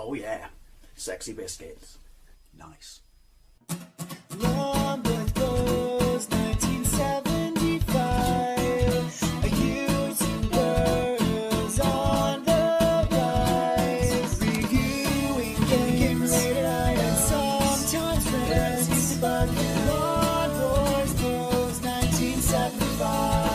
Oh yeah, sexy biscuits. Nice. Long was 1975. A YouTuber on the rise. Reviewing games late at night and sometimes friends. But Long Boys Bros 1975.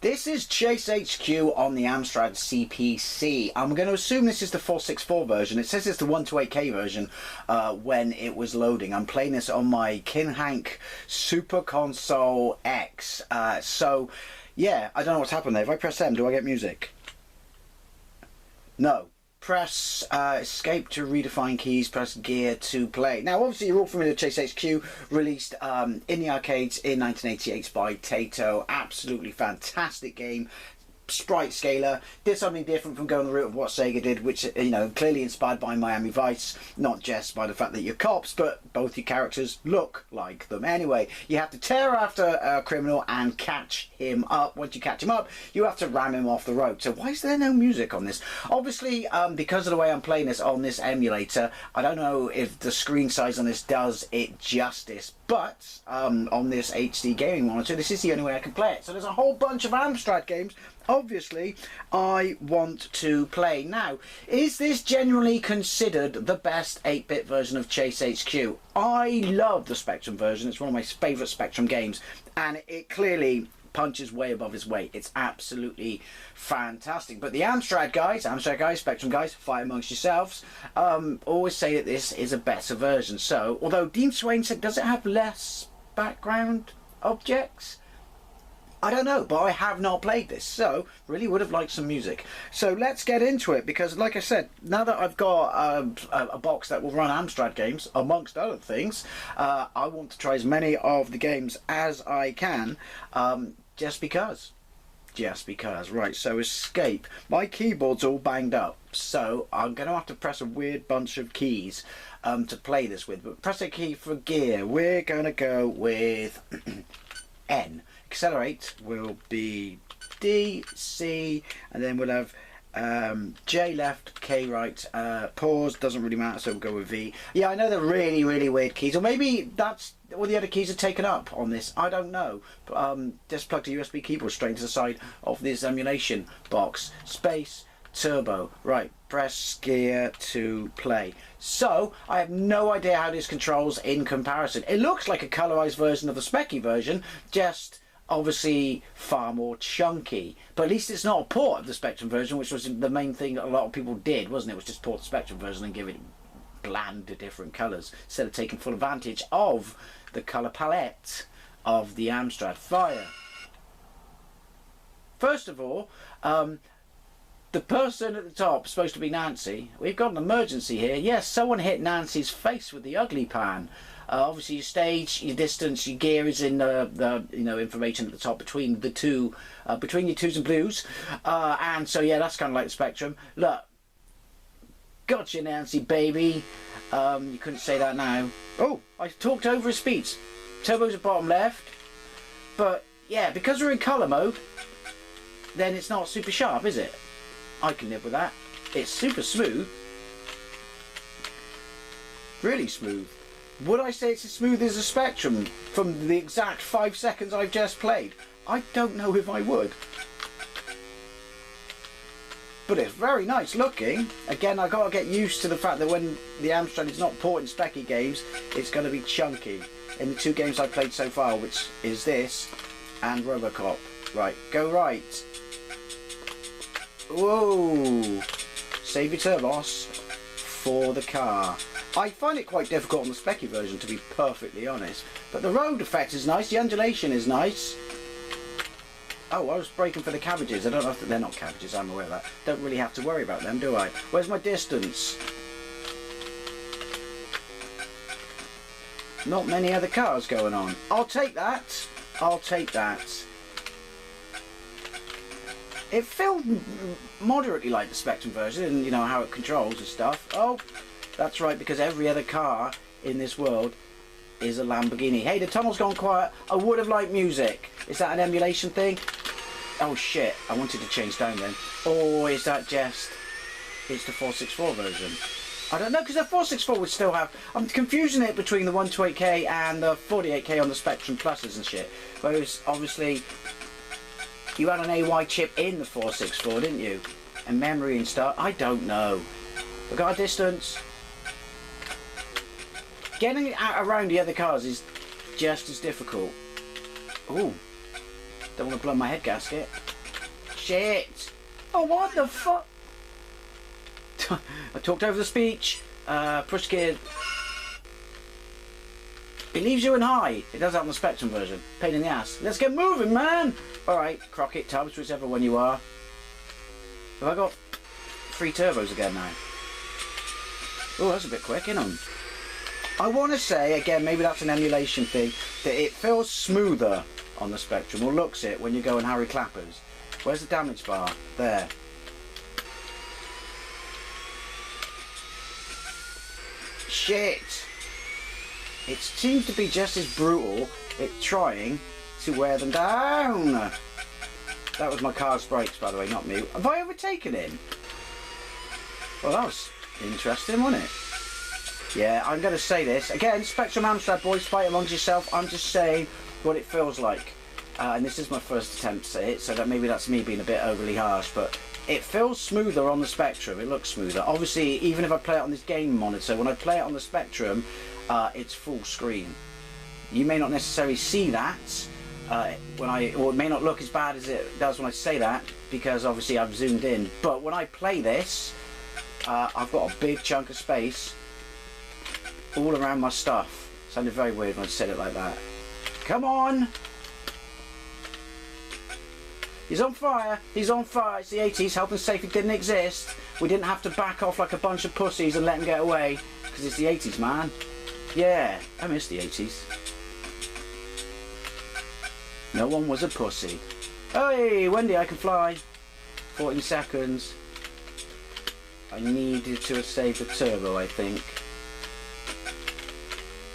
This is Chase H.Q on the Amstrad CPC. I'm going to assume this is the 464 version. It says it's the 128K version when it was loading. I'm playing this on my Kinhank Super Console X. So, yeah, I don't know what's happened there. If I press M, do I get music? No. Press escape to redefine keys, press gear to play. Now obviously you're all familiar with Chase H.Q, released in the arcades in 1988 by Taito. Absolutely fantastic game. Sprite scaler, did something different from going the route of what Sega did, which, you know, clearly inspired by Miami Vice, not just by the fact that you're cops, but both your characters look like them. Anyway, you have to tear after a criminal and catch him up. Once you catch him up, you have to ram him off the road. So why is there no music on this? Obviously, because of the way I'm playing this on this emulator, I don't know if the screen size on this does it justice, but on this HD gaming monitor, this is the only way I can play it. So there's a whole bunch of Amstrad games obviously I want to play. Now, is this generally considered the best 8-bit version of Chase H.Q? I love the Spectrum version. It's one of my favourite Spectrum games, and it clearly punches way above its weight. It's absolutely fantastic. But the Amstrad guys, Spectrum guys, fight amongst yourselves, always say that this is a better version. So, although Dean Swain said, does it have less background objects? I don't know, but I have not played this, so really would have liked some music. So let's get into it, because like I said, now that I've got a box that will run Amstrad games, amongst other things, I want to try as many of the games as I can, just because. Right, so escape. My keyboard's all banged up, so I'm going to have to press a weird bunch of keys to play this with. But press a key for gear. We're going to go with N. Accelerate will be D, C, and then we'll have J left, K right, pause, doesn't really matter, so we'll go with V. Yeah, I know they're really, really weird keys, or maybe that's all the other keys are taken up on this, I don't know. But, just plug the USB keyboard straight into the side of this emulation box. Space, turbo, right, press gear to play. So, I have no idea how this controls in comparison. It looks like a colorized version of the Specky version, just obviously far more chunky, but at least it's not a port of the Spectrum version, which was the main thing a lot of people did, wasn't it? Was just port the Spectrum version and give it bland different colours instead of taking full advantage of the colour palette of the Amstrad. Fire. First of all, the person at the top is supposed to be Nancy. We've got an emergency here. Yes, someone hit Nancy's face with the ugly pan. Obviously your stage, your distance, your gear is in the information at the top between the two, between your twos and blues, and so yeah, that's kind of like the Spectrum. Look, gotcha Nancy baby. You couldn't say that now. Oh, I talked over his speech. Turbo's at bottom left, but yeah, because we're in colour mode, then it's not super sharp, is it? I can live with that. It's super smooth, really smooth. Would I say it's as smooth as a Spectrum from the exact 5 seconds I've just played? I don't know if I would. But it's very nice looking. Again, I've got to get used to the fact that when the Amstrad is not porting Specky games, it's going to be chunky. In the 2 games I've played so far, which is this and Robocop. Right, go right. Whoa! Save your turbos for the car. I find it quite difficult on the Specky version, to be perfectly honest. But the road effect is nice, the undulation is nice. Oh, I was braking for the cabbages. I don't know if they're not cabbages, I'm aware of that. Don't really have to worry about them, do I? Where's my distance? Not many other cars going on. I'll take that. I'll take that. It felt moderately like the Spectrum version, and you know how it controls and stuff. Oh, that's right, because every other car in this world is a Lamborghini. Hey, the tunnel's gone quiet. I would have liked music. Is that an emulation thing? Oh shit, I wanted to change down then. Or is that just... it's the 464 version? I don't know, because the 464 would still have... I'm confusing it between the 128K and the 48K on the Spectrum Pluses and shit. Whereas, obviously, you had an AY chip in the 464, didn't you? And memory and stuff. I don't know. We've got a distance. Getting it out around the other cars is just as difficult. Ooh. Don't want to blow my head gasket. Shit. Oh, what the fuck? I talked over the speech. Push gear. It leaves you in high. It does that on the Spectrum version. Pain in the ass. Let's get moving, man. Alright, Crockett, Tubbs, whichever one you are. Have I got 3 turbos again now? Oh, that's a bit quick, isn't it? I want to say, again, maybe that's an emulation thing, that it feels smoother on the Spectrum, or looks it when you go in Harry Clappers. Where's the damage bar? There. Shit! It seems to be just as brutal at trying to wear them down. That was my car's brakes, by the way, not me. Have I overtaken him? Well, that was interesting, wasn't it? Yeah, I'm going to say this. Again, Spectrum Amstrad boys, fight amongst yourself. I'm just saying what it feels like. And this is my first attempt at it, so that maybe that's me being a bit overly harsh, but it feels smoother on the Spectrum. It looks smoother. Obviously, even if I play it on this game monitor, when I play it on the Spectrum, it's full screen. You may not necessarily see that or it may not look as bad as it does when I say that, because obviously I've zoomed in. But when I play this, I've got a big chunk of space all around my stuff. Sounded very weird when I said it like that. Come on! He's on fire! He's on fire! It's the 80s. Health and safety didn't exist. We didn't have to back off like a bunch of pussies and let him get away. Because it's the 80s, man. Yeah, I miss the 80s. No one was a pussy. Hey, Wendy, I can fly. 14 seconds. I needed to have saved the turbo, I think.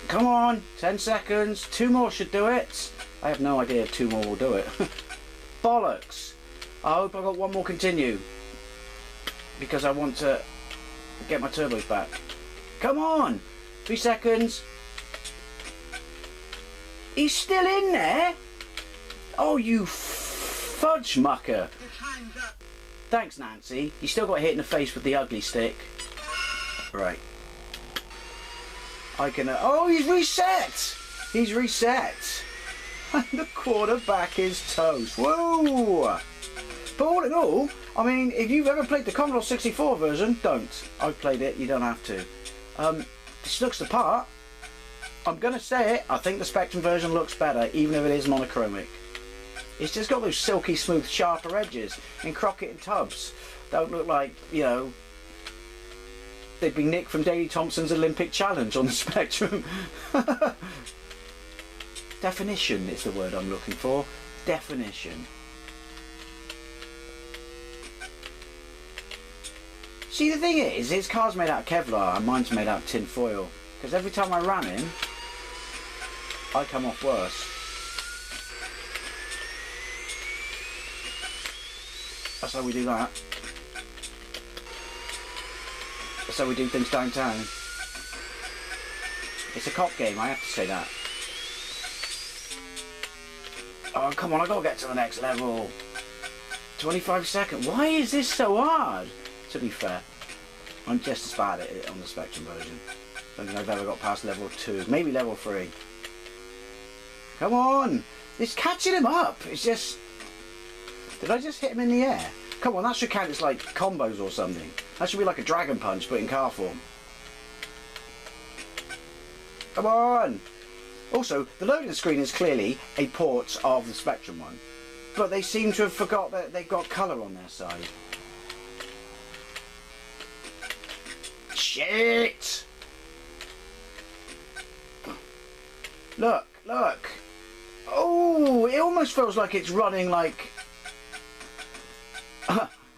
Come on, 10 seconds. 2 more should do it. I have no idea if 2 more will do it. Bollocks. I hope I got 1 more continue. Because I want to get my turbos back. Come on. 3 seconds. He's still in there? Oh, you fudge mucker. Thanks, Nancy. You still got hit in the face with the ugly stick. Right. I can... oh, he's reset! He's reset. And the quarterback is toast. Whoa! But all in all, I mean, if you've ever played the Commodore 64 version, don't. I've played it, you don't have to. This looks the part. I'm going to say it, I think the Spectrum version looks better, even if it is monochromic. It's just got those silky smooth, sharper edges. And Crockett and Tubbs don't look like, you know, they'd be nicked from Daley Thompson's Olympic Challenge on the Spectrum. Definition is the word I'm looking for. Definition. See, the thing is, his car's made out of Kevlar and mine's made out of tin foil. Because every time I ram him, I come off worse. That's how we do that. That's how we do things downtown. It's a cop game, I have to say that. Oh, come on, I gotta get to the next level. 25 seconds. Why is this so hard? To be fair, I'm just as bad at it on the Spectrum version. I don't think I've ever got past level 2. Maybe level 3. Come on! It's catching him up! It's just... did I just hit him in the air? Come on, that should count as like combos or something. That should be like a Dragon Punch, but in car form. Come on! Also, the loading screen is clearly a port of the Spectrum one. But they seem to have forgot that they've got colour on their side. Shit! Look, look! Oh, it almost feels like it's running like...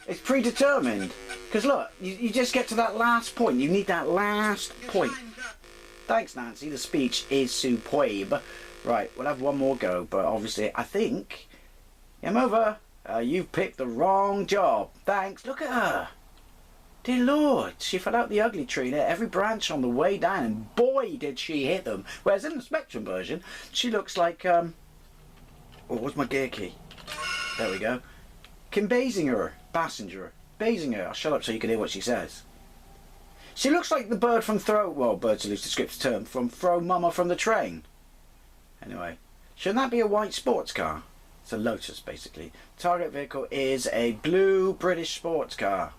it's predetermined. Because look, you just get to that last point. You need that last point. Thanks, Nancy. The speech is superb. Right, we'll have one more go, but obviously, I think... I'm over. You've picked the wrong job. Thanks. Look at her. Dear Lord, she fell out the ugly tree and hit every branch on the way down, and boy, did she hit them. Whereas in the Spectrum version, she looks like... Oh, what's my gear key? There we go. Kim Basinger. Basinger. I'll shut up so you can hear what she says. She looks like the bird from well, bird's a loose descriptive term, from Throw Mama from the Train. Anyway, shouldn't that be a white sports car? It's a Lotus, basically. Target vehicle is a blue British sports car.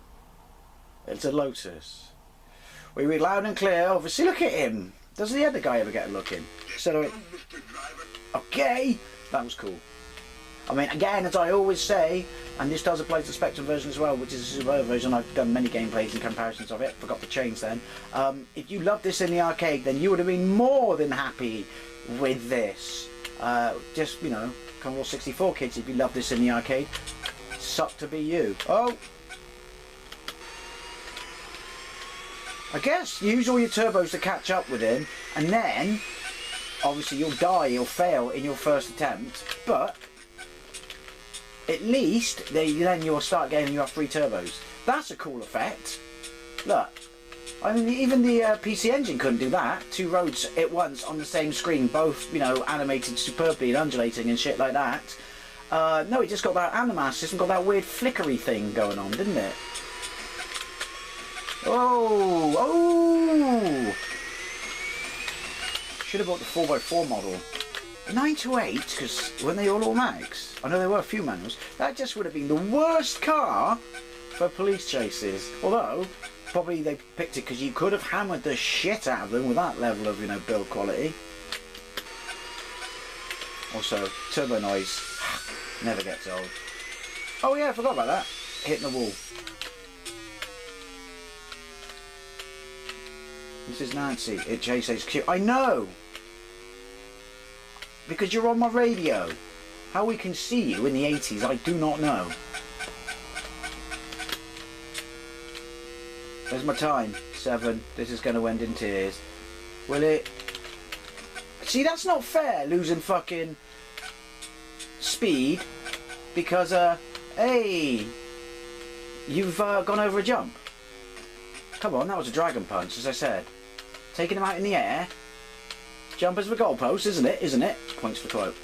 It's a Lotus. We read loud and clear. Obviously, look at him. Doesn't the other guy ever get a look in? So, okay, that was cool. I mean, again, as I always say, and this does apply to the Spectrum version as well, which is a super version. I've done many gameplays and comparisons of it. Forgot to change then. If you loved this in the arcade, then you would have been more than happy with this. Just, you know, Commodore 64 kids, if you love this in the arcade, suck to be you. Oh! I guess use all your turbos to catch up with him, and then, obviously you'll die, you'll fail in your first attempt, but at least then you'll start getting your 3 turbos. That's a cool effect. Look. I mean, even the PC Engine couldn't do that. 2 roads at once on the same screen, both, you know, animated superbly and undulating and shit like that. No, it just got that Animas system, got that weird flickery thing going on, didn't it? Oh! Oh! Should have bought the 4x4 model. 928, because weren't they all automatics? I know there were a few manuals. That just would have been the worst car for police chases. Although... probably they picked it because you could have hammered the shit out of them with that level of, you know, build quality. Also, turbo noise never gets old. Oh yeah, I forgot about that. Hitting the wall. This is Nancy at Chase H.Q. I know! Because you're on my radio. How we can see you in the 80s, I do not know. There's my time. 7. This is going to end in tears. Will it? See, that's not fair, losing fucking speed. Because, hey, you've gone over a jump. Come on, that was a dragon punch, as I said. Taking him out in the air. Jumpers for goalposts, isn't it? Isn't it? Points for quote.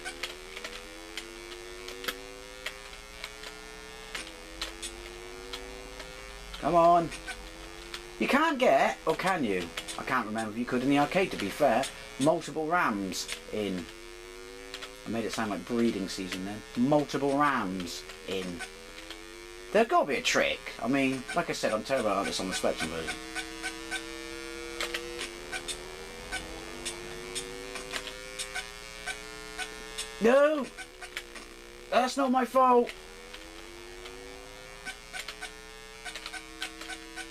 Come on. You can't get, or can you? I can't remember if you could in the arcade, to be fair. Multiple rams in. I made it sound like breeding season then. Multiple rams in. There's got to be a trick. I mean, like I said, I'm terrible at this on the Spectrum version. No! That's not my fault!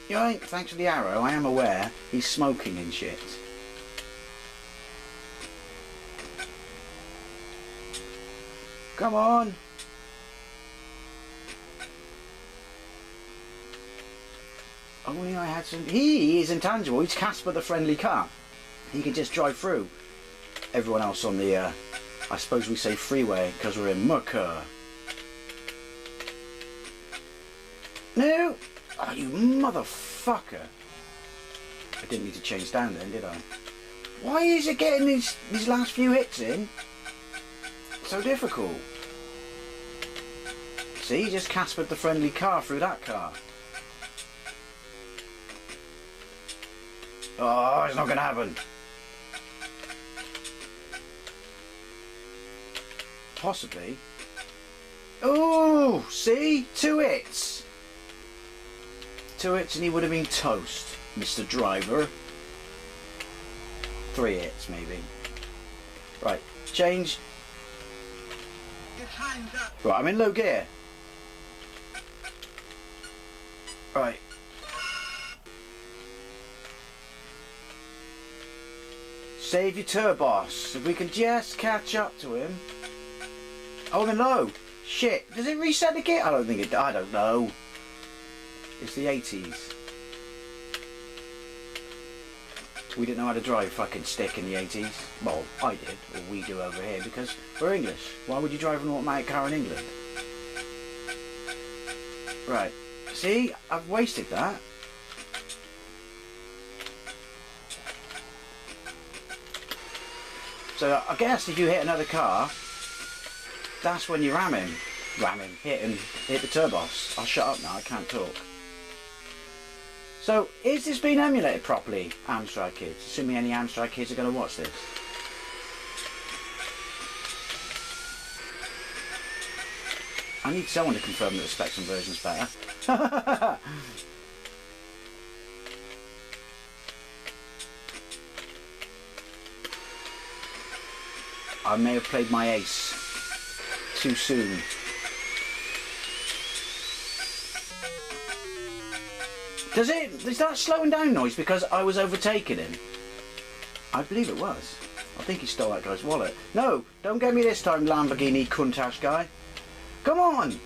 Yoink, thanks for the arrow. I am aware he's smoking and shit. Come on! Only I had some... He is intangible. He's Casper the friendly car. He can just drive through. Everyone else on the, I suppose we say freeway, because we're in Mucker. No! Oh, you motherfucker! I didn't need to change down then, did I? Why is it getting these last few hits in so difficult? See, he just Caspered the friendly car through that car. Oh, it's not going to happen. Possibly. Oh, see? 2 hits. 2 hits and he would have been toast, Mr. Driver. 3 hits, maybe. Right, change. Right, I'm in low gear. Right. Save your turbos. If we can just catch up to him. Oh, they're low. Shit. Does it reset the gear? I don't think it... I don't know. It's the 80s. We didn't know how to drive fucking stick in the 80s. Well, I did, or we do over here, because we're English. Why would you drive an automatic car in England? Right. See, I've wasted that. So I guess if you hit another car, that's when you ram him. Hit the turbos. I'll shut up now, I can't talk. So, is this being emulated properly, Amstrad kids? Assuming any Amstrad kids are going to watch this. I need someone to confirm that the Spectrum version's better. I may have played my ace too soon. Is that slowing down noise because I was overtaking him? I believe it was. I think he stole that guy's wallet. No, don't get me this time, Lamborghini Countach guy. Come on!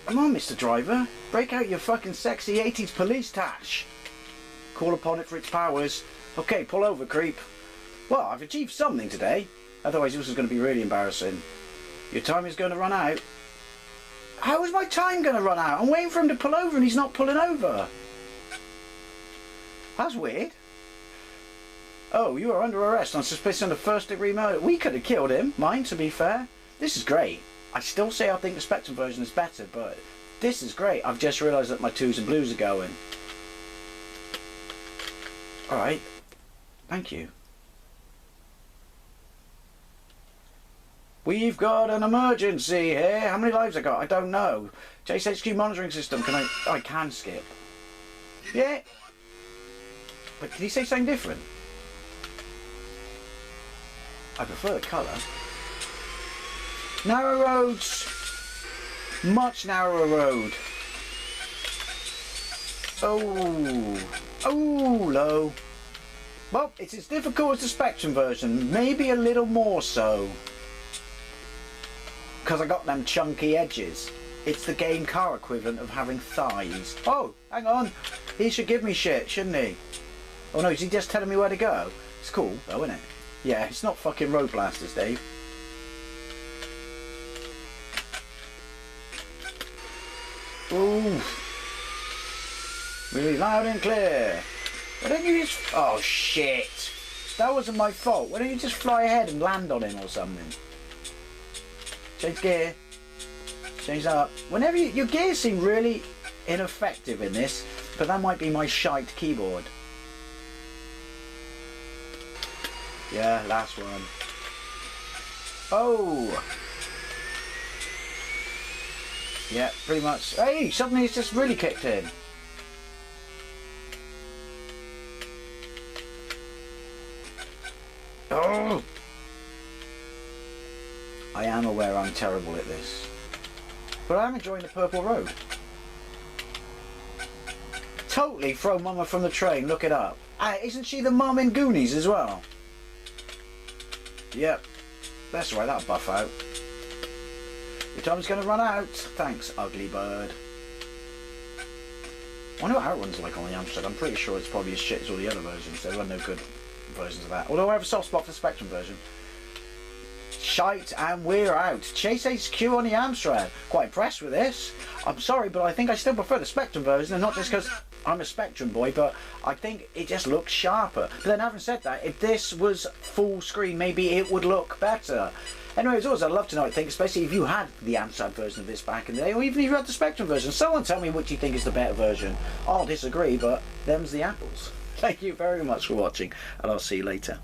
Come on, Mr. Driver. Break out your fucking sexy 80s police tash. Call upon it for its powers. Okay, pull over, creep. Well, I've achieved something today. Otherwise this is going to be really embarrassing. Your time is going to run out. How is my time going to run out? I'm waiting for him to pull over and he's not pulling over. That's weird. Oh, you are under arrest on suspicion of first-degree murder. We could have killed him, mine, to be fair. This is great. I still say I think the Spectrum version is better, but this is great. I've just realised that my 2s and blues are going. Alright. Thank you. We've got an emergency here. How many lives I got? I don't know. Chase H.Q monitoring system. Can I... Oh, I can skip. Yeah. But did he say something different? I prefer the colour. Narrow roads. Much narrower road. Oh. Oh, low. Well, it's as difficult as the Spectrum version. Maybe a little more so. Because I got them chunky edges. It's the game car equivalent of having thighs. Oh, hang on. He should give me shit, shouldn't he? Oh no, is he just telling me where to go? It's cool though, isn't it? Yeah, it's not fucking Road Blasters, Dave. Ooh. Really loud and clear. Why don't you just... Oh shit. That wasn't my fault. Why don't you just fly ahead and land on him or something? Change gear. Change up. Whenever your gears seem really ineffective in this, but that might be my shite keyboard. Yeah, last one. Oh! Yeah, pretty much. Hey, suddenly it's just really kicked in. Oh! I am aware I'm terrible at this. But I'm enjoying the purple road. Totally throw Mama from the train, look it up. Isn't she the mum in Goonies as well? Yep. That's right, that'll buff out. Your time's gonna run out. Thanks, ugly bird. I wonder what Outrun's like on the Amstrad. I'm pretty sure it's probably as shit as all the other versions. There are no good versions of that. Although I have a soft spot for the Spectrum version. Shite, and we're out. Chase H.Q on the Amstrad. Quite impressed with this. I'm sorry, but I think I still prefer the Spectrum version, and not just because I'm a Spectrum boy, but I think it just looks sharper. But then having said that, if this was full screen, maybe it would look better. Anyway, as always, I'd love to know what you think, especially if you had the Amstrad version of this back in the day, or even if you had the Spectrum version. Someone tell me which you think is the better version. I'll disagree, but them's the apples. Thank you very much for watching, and I'll see you later.